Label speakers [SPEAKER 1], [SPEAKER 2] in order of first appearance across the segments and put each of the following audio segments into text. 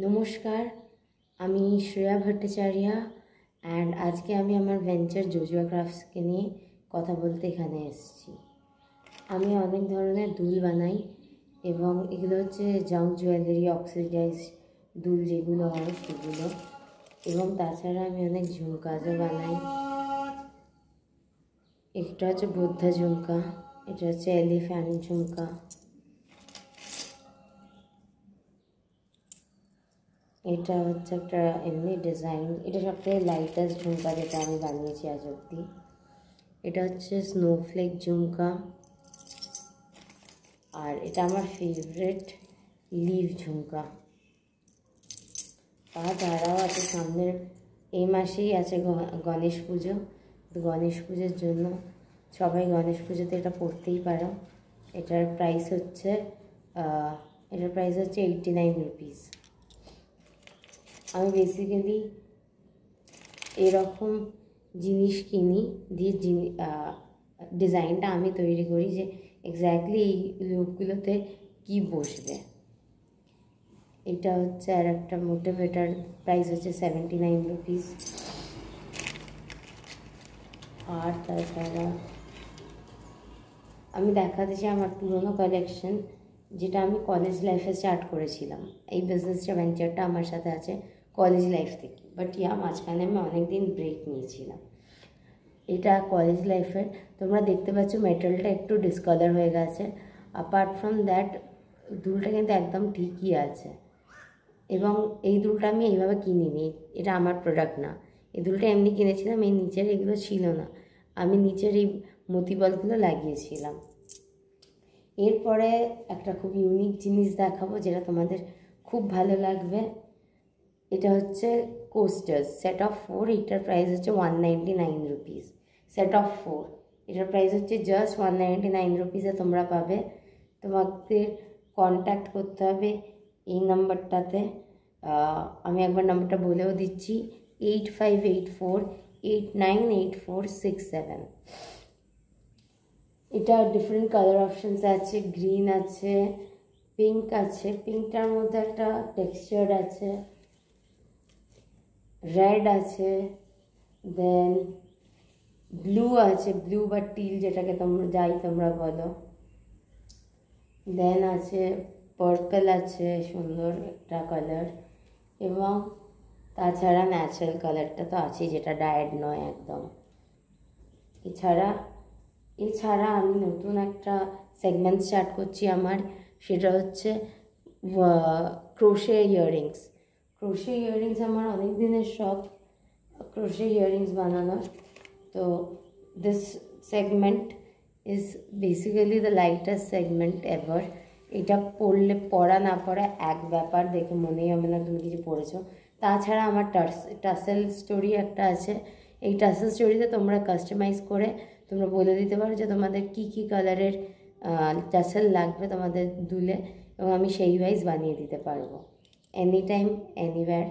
[SPEAKER 1] নমস্কার, আমি শ্রেয়া ভট্টাচার্য অ্যান্ড আজকে আমি আমার ভেঞ্চার জোজুয়া ক্রাফটসকে নিয়ে কথা বলতে এখানে এসেছি। আমি অনেক ধরনের দুল বানাই এবং এগুলো হচ্ছে জাঙ্ক জুয়েলারি, অক্সিডাইজ দুল যেগুলো হয় সেগুলো, এবং তাছাড়া আমি অনেক ঝুমকাজও বানাই। একটা হচ্ছে বুদ্ধা ঝুমকা, এটা হচ্ছে এলিফ্যান্ট ঝুমকা, এটা হচ্ছে একটা এমনি ডিজাইন। এটা সবথেকে লাইটেস্ট ঝুমকা যেটা আমি বানিয়েছি আজ অব্দি। এটা হচ্ছে স্নোফ্লেক ঝুমকা, আর এটা আমার ফেভারিট লিভ ঝুমকা। তাছাড়াও আছে সামনের এই মাসেই আছে গণেশ পুজো। তো গণেশ পুজোর জন্য সবাই গণেশ পুজোতে এটা পরতেই পারো। এটার প্রাইস হচ্ছে 89 রুপিস। আমি বেসিক্যালি এরকম জিনিস কিনি দিয়ে ডিজাইনটা আমি তৈরি করি যে এক্স্যাক্টলি এই লুকগুলোতে কী বসবে। এটা হচ্ছে আর একটা মোটিভেটার, প্রাইস হচ্ছে 79 রুপিস। আর তাছাড়া আমি দেখাতেছি আমার পুরোনো কালেকশন, যেটা আমি কলেজ লাইফে স্টার্ট করেছিলাম। এই বিজনেসটা ভেঞ্চারটা আমার সাথে আছে কলেজ লাইফ থেকে, বাট মাঝখানে আমি অনেক দিন ব্রেক নিয়েছিলাম। এটা কলেজ লাইফের, তোমরা দেখতে পাচ্ছ মেটালটা একটু ডিসকালার হয়ে গেছে। অ্যাপার্ট ফ্রম দ্যাট দুলটা কিন্তু একদম ঠিকই আছে। এবং এই দুলটা আমি এইভাবে কিনিনি, এটা আমার প্রোডাক্ট না। এই দুলটা এমনি কিনেছিলাম, এই নিচের এগুলো ছিল না, আমি নিচের এই মতিবলগুলো লাগিয়েছিলাম। এরপরে একটা খুব ইউনিক জিনিস দেখাবো যেটা তোমাদের খুব ভালো লাগবে। এটা হচ্ছে কোস্টার্স সেট অফ 4। এটার প্রাইস হচ্ছে 199 রুপিস। সেট অফ 4, এটার প্রাইস হচ্ছে জাস্ট 199 রুপিসে তোমরা পাবে। তোমাদের কন্ট্যাক্ট করতে হবে এই নাম্বারটাতে। আমি একবার নাম্বারটা বলেও দিচ্ছি, 8584898467। এটা ডিফারেন্ট কালার অপশানস আছে, গ্রিন আছে, পিঙ্ক আছে, পিঙ্কটার মধ্যে একটা টেক্সচার আছে, রেড আছে, দেন ব্লু আছে, ব্লু বা টিল যেটাকে তোমরা বলো, দেন আছে পার্পল আছে, সুন্দর একটা কালার, এবং তাছাড়া ন্যাচারাল কালারটা তো আছেই যেটা ডায়েড নয় একদম। এছাড়া আমি নতুন একটা সেগমেন্ট স্টার্ট করছি আমার, সেটা হচ্ছে ক্রোশে ইয়াররিংস। ক্রোশে ইয়াররিংস আমার অনেক দিনের শখ, ক্রোশে ইয়াররিংস বানানোর। তো this segment is basically the lightest segment ever. এটা পরা না পরা এক ব্যাপার, দেখে মনেই হবে না তুমি কিছু পড়েছো। তাছাড়া আমার টাসেল স্টোরি একটা আছে। এই টাসেল স্টোরিতে তোমরা কাস্টমাইজ করে তোমরা বলে দিতে পারো যে তোমাদের কী কী কালারের টাসেল লাগবে তোমাদের দুলে, এবং আমি সেই ওয়াইজ বানিয়ে দিতে পারবো, এনি টাইম, এনিওয়্যার,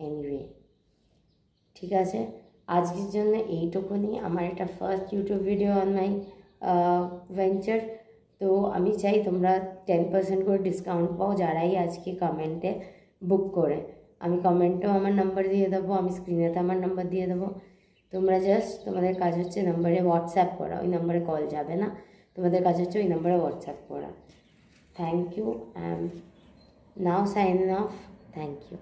[SPEAKER 1] এনিওয়ে। ঠিক আছে, আজকের জন্য এইটুকুনি। আমার এটা first YouTube video on my venture. তো আমি চাই তোমরা 10% করে ডিসকাউন্ট পাও যারাই আজকে কমেন্টে বুক করে। আমি কমেন্টেও আমার নাম্বার দিয়ে দেবো, আমি স্ক্রিনেতে আমার নাম্বার দিয়ে দেবো। তোমরা জাস্ট, তোমাদের কাজ হচ্ছে নাম্বারে হোয়াটসঅ্যাপ করা, ওই নাম্বারে কল যাবে না, তোমাদের কাজ হচ্ছে ওই নাম্বারে হোয়াটসঅ্যাপ করা। Thank you, I am now signing off. Thank you.